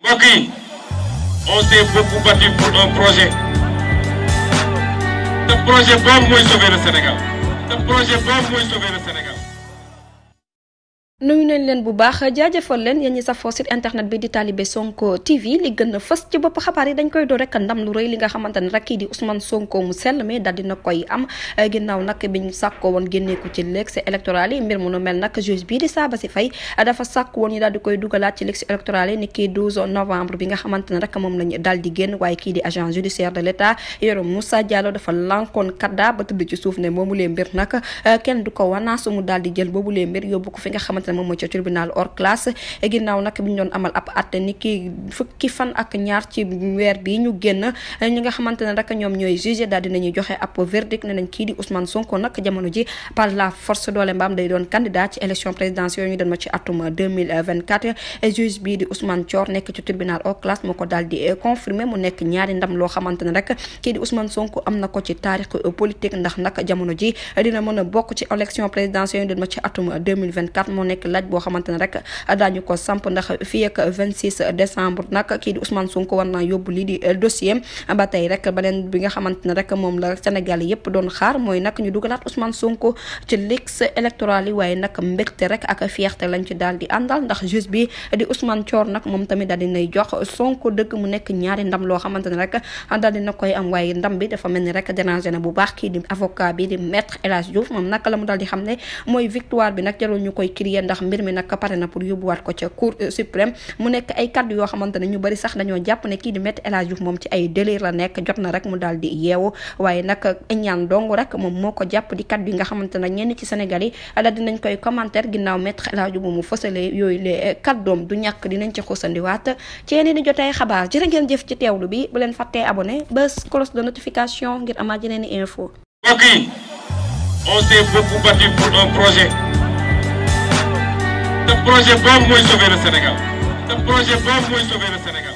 mbokk yi on s'est beaucoup battu pour un projet. Ce projet boobu mooy sauver le Sénégal. Ce projet boobu mooy sauver le Sénégal. nuyu nañ leen bu baax jaajëfal leen yéen ñi safoo site internet bi di Talibé Sonko TV li gën a fës ci bopp xabaar yi dañ koy door rek ndam lu rëy li nga xamante ne rek kii di Ousmane Sonko mu sell mais daal dina koy am ginnaaw nag biñ sàkkoo woon génneeku ci liste électorale yi mbir mu nu mel nag juge bii di Sabassy Faye dafa sàkk woon ñu daal di koy dugalaat ci liste électorale yi ni kii 12 novembre bi nga xamante ne rek moom lañ daal di génn waaye kii di agent judiciaire de l'état Yoro Moussa Diallo dafa lankoon kadda ba tëdd ci suuf ne moomu lee mbir nag kenn du ko wanaasu mu daal di jël boobu lee mbir yóbbu ko fi nga xamante moom mooy ca tribunal hors classe ginnaaw nag bi ñu doon amal ab atte ni ki fukki fan ak ñaar ci weer bi ñu génn ñi nga xamante ne rek ñoom ñooy jugé daal dinañuy joxe ab verdict ne nañ kii di Ousmane Sonko nag jamono ji par la force doole mbaam day doon candidat ci élection présidentielle ñu doon ma ci atum 2024 juge bii di Ousmane Thior nekk ci tribunal hors classe moo ko daal di confirmé mu nekk ñaari ndam loo xamante ne rek kii di Ousmane Sonko am na ko ci taarix politique ndax nag jamono ji dina mën a bokk ci élection présidentielle ñu doon ma ci atum 2024 moo nekk laaj boo xamante ne rek daañu ko samp ndax fii ak 26 décembre nag kii di Ousmane Sonko war naa yóbbu lii di dossier ba tey rek beneen bi nga xamante ne rek moom la Sénégal yëpp doon xaar mooy nag ñu dugalaat Ousmane Sonko ci liste électorale yi waaye nag mbégte rek ak fierté lañ ci daal di àndal ndax juge bi di Ousmane Thior nag moom tamit daal di nay jox Sonko dëgg mu nekk ñaari ndam loo xamante ne rek daal dina koy am waaye ndam bi dafa mel ni rek dérangé na bu baax kii di avocat bi di maître El Hadji Diouf moom nag la mu daal di xam ne mooy victoire bi nag jarul ñu koy crier ndax mbir mi nag pare na pour yóbbuwaat ko ca cour suprême mu nekk ay kaddu yoo xamante ne ñu bari sax dañoo jàpp ne kii di maître El Hadji Diouf moom ci ay délire la nekk jot na rek mu daal di yeewu waaye nag ñaan dong rek moom moo ko jàpp di kaddu yi nga xamante ne ñenn ci Sénégal yi daal dinañ koy commentaire ginnaaw maître El Hadji Diouf mu fësale yooyu les kaddoom du ñàkk dinañ ci xusandiwaat ci yeneen di jotaay xabaar jërë ngeen jëf ci teewlu bi bu leen fàttee abonné bés cloche de notification ngir amaat yeneen i info. mbokk yi on s'est beaucoup battu pour un projet. Ce projet boobu mooy sauver le Sénégal. Ce projet boobu mooy sauver le Sénégal.